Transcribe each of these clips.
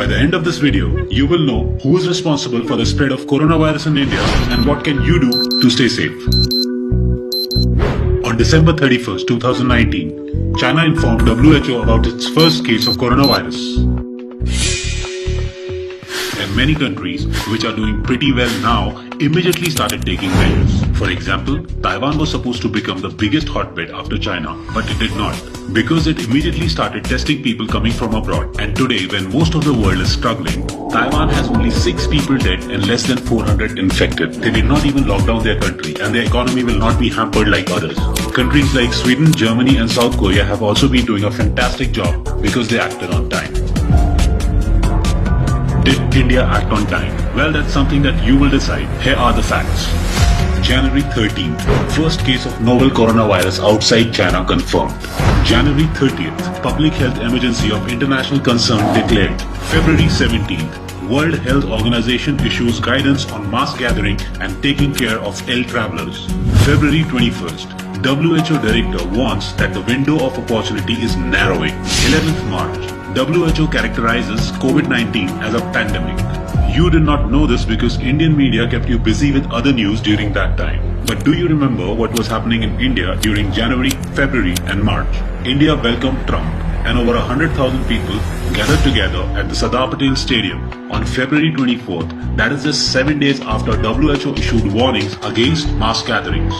By the end of this video, you will know who is responsible for the spread of coronavirus in India and what can you do to stay safe. On December 31st, 2019, China informed WHO about its first case of coronavirus. And many countries, which are doing pretty well now, immediately started taking measures. For example, Taiwan was supposed to become the biggest hotbed after China, but it did not, because it immediately started testing people coming from abroad. And today, when most of the world is struggling, Taiwan has only 6 people dead and less than 400 infected. They did not even lock down their country, and their economy will not be hampered like others. Countries like Sweden, Germany and South Korea have also been doing a fantastic job because they acted on time. Did India act on time? Well, that's something that you will decide. Here are the facts. January 13th, first case of novel coronavirus outside China confirmed. January 30th, public health emergency of international concern declared. February 17th, World Health Organization issues guidance on mass gathering and taking care of ill travelers. February 21st, WHO director warns that the window of opportunity is narrowing. 11th March, WHO characterizes COVID-19 as a pandemic. You did not know this because Indian media kept you busy with other news during that time. But do you remember what was happening in India during January, February and March? India welcomed Trump and over 100,000 people gathered together at the Sardar Patel Stadium on February 24th. That is just 7 days after WHO issued warnings against mass gatherings.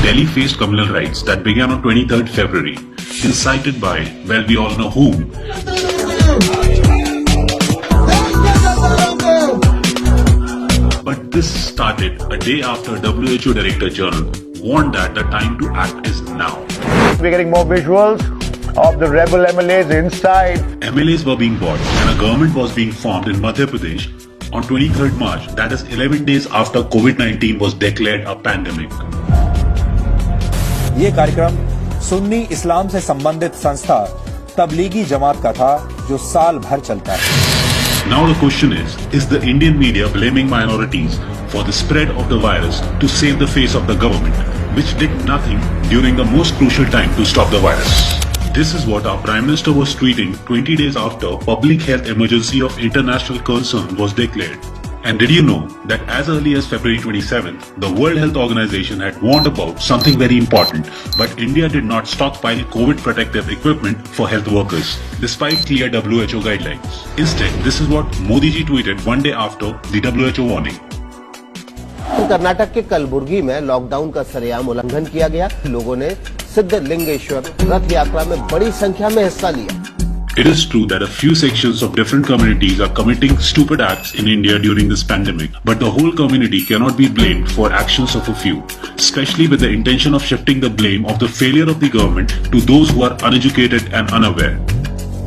Delhi faced communal riots that began on 23rd February, incited by, well, we all know whom. But this started a day after WHO Director General warned that the time to act is now. We're getting more visuals of the rebel MLAs inside. MLAs were being bought and a government was being formed in Madhya Pradesh on 23rd March, that is 11 days after COVID-19 was declared a pandemic. ये कार्यक्रम सुन्नी इस्लाम से संबंधित संस्था तबलीगी जमात का था जो साल भर चलता है. Now the question is the Indian media blaming minorities for the spread of the virus to save the face of the government, which did nothing during the most crucial time to stop the virus? This is what our Prime Minister was tweeting 20 days after public health emergency of international concern was declared. And did you know that as early as February 27th, the World Health Organization had warned about something very important, but India did not stockpile COVID protective equipment for health workers, despite clear WHO guidelines. Instead, this is what Modi ji tweeted one day after the WHO warning. Karnataka के कलबुर्गी में lockdown का सरेआम उल्लंघन किया गया. लोगों ने सिद्धलिंगेश्वर रथ यात्रा में बड़ी संख्या में हिस्सा लिया. It is true that a few sections of different communities are committing stupid acts in India during this pandemic, but the whole community cannot be blamed for actions of a few, especially with the intention of shifting the blame of the failure of the government to those who are uneducated and unaware.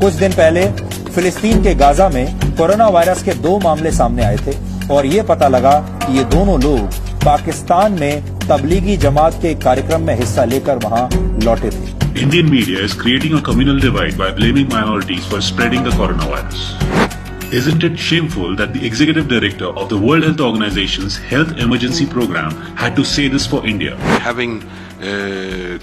कुछ दिन पहले फिलिस्तीन के Gaza में corona virus के 2 मामले सामने आए थे और ये पता लगा कि ये दोनों लोग पाकिस्तान में तबलीगी जमात के कार्यक्रम में हिस्सा लेकर वहां लौटे थे. Indian media is creating a communal divide by blaming minorities for spreading the coronavirus. Isn't it shameful that the executive director of the World Health Organization's health emergency program had to say this for India? Having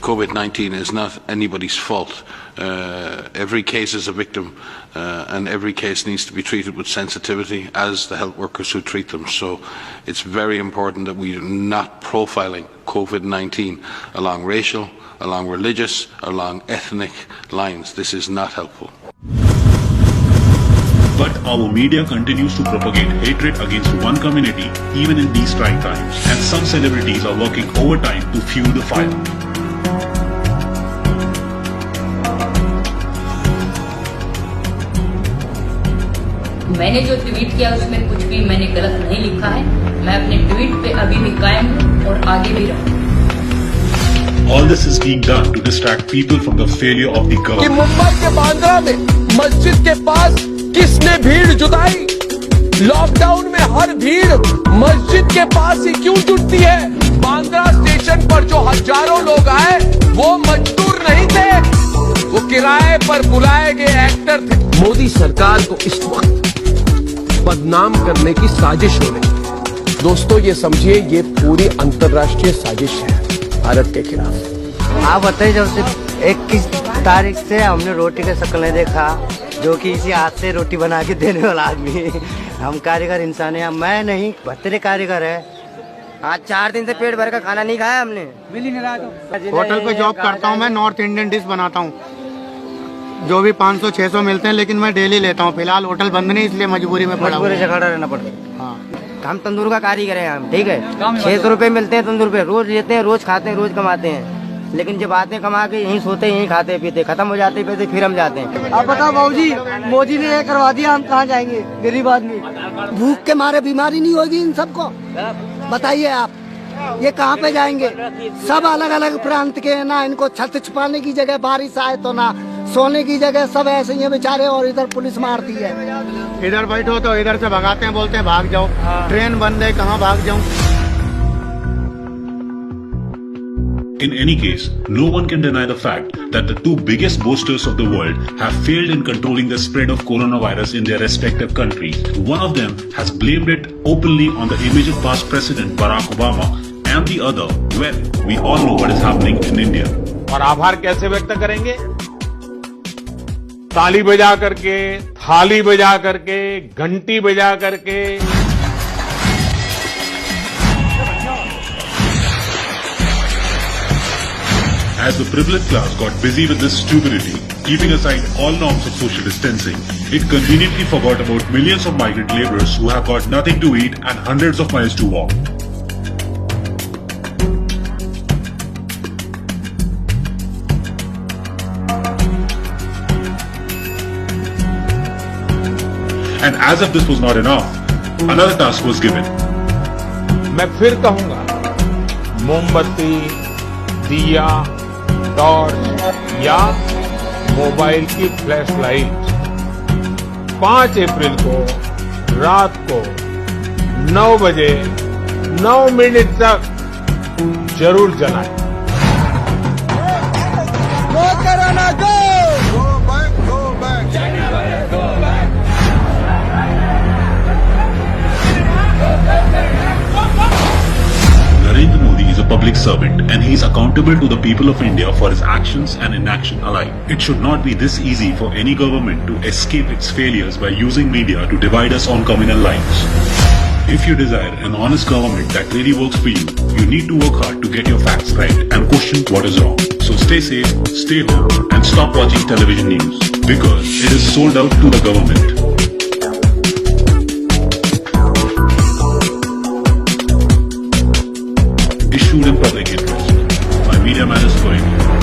COVID-19 is not anybody's fault. Every case is a victim and every case needs to be treated with sensitivity as the health workers who treat them. So it's very important that we are not profiling COVID-19 along racial, along religious, along ethnic lines. This is not helpful. But our media continues to propagate hatred against one community even in these trying times, and some celebrities are working overtime to fuel the fire. मैंने जो tweet किया उसमें कुछ भी मैंने गलत नहीं लिखा है. मैं अपने ट्वीट पे अभी भी कायम हूँ और आगे भी रहूँगा. All this is being done to distract people from the failure of the government. कि मुंबई के बांद्रा में मस्जिद के पास किसने भीड़ जुटाई? लॉकडाउन में हर भीड़ मस्जिद के पास ही क्यों जुटती है? बांद्रा स्टेशन पर जो हजारों लोग आए वो मजदूर नहीं थे, वो किराए पर बुलाए गए एक्टर थे. मोदी सरकार को इस वक्त बदनाम करने की साजिश हो रही है. दोस्तों ये समझिए, ये पूरी अंतर्राष्ट्रीय साजिश है भारत के खिलाफ. आप बताइए, जब से 21 तारीख से हमने रोटी का शक्ल नहीं देखा, जो कि इसी हाथ से रोटी बना के देने वाला आदमी। हम कारीगर इंसान हैं, मैं नहीं भत्तेरे कारीगर है। आज 4 दिन से पेट भर का खाना नहीं खाया हमने, मिल ही नहीं रहा। तो होटल पे जॉब करता हूँ मैं, नॉर्थ इंडियन डिश बनाता हूँ, जो भी 500-600 मिलते हैं, लेकिन मैं डेली लेता हूँ। फिलहाल होटल बंद नहीं, इसलिए मजबूरी में पड़ा मजबूरी से खड़ा रहना पड़ता है। हाँ, हम तंदूर का कारीगर हैं हम, ठीक है। 600 रुपए मिलते हैं तंदूर पे, रोज लेते हैं, रोज खाते हैं, रोज कमाते हैं। लेकिन जब आते हैं कमा के यहीं सोते, यहीं खाते पीते, खत्म हो जाते पैसे, फिर हम जाते हैं। आप बताओ बाबूजी, मोदी ने ये करवा दिया, हम कहाँ जाएंगे गरीब आदमी? भूख के मारे बीमारी नहीं होगी इन सबको? बताइए आप, ये कहाँ पे जाएंगे? सब अलग अलग प्रांत के हैं ना, इनको छत छुपाने की जगह बारिश आए तो ना सोने की जगह, सब ऐसे ही हैं बेचारे। और इधर पुलिस मारती है। इधर बैठो तो इधर से भगाते हैं, बोलते हैं भाग जाओ। ट्रेन बंद है, कहाँ भाग जाऊँ? In any case, no one can deny the fact that the two biggest boasters of the world have failed in controlling the spread of coronavirus in their respective countries. One of them has blamed it openly on the image of past President Barack Obama, and the other, well, we all know what is happening in India. और आभार कैसे व्यक्त करेंगे? ताली बजा करके, थाली बजा करके, घंटी बजा करके। As the privileged class got busy with this stupidity, keeping aside all norms of social distancing, it conveniently forgot about millions of migrant laborers who have got nothing to eat and hundreds of miles to walk. And as if this was not enough, another task was given. मैं फिर कहूंगा, मोमबत्ती, दिया, torch या mobile की flash light 5 अप्रैल को रात को 9 बजे 9 मिनट तक जरूर जलाएं। No corona go! Narendra Modi is a public servant and he is accountable to the people of India for his actions and inaction alike. It should not be this easy for any government to escape its failures by using media to divide us on communal lines. If you desire an honest government that really works for you, you need to work hard to get your facts right and question what is wrong. So stay safe, stay home and stop watching television news because it is sold out to the government. Issued in public interest by Media Matters for India.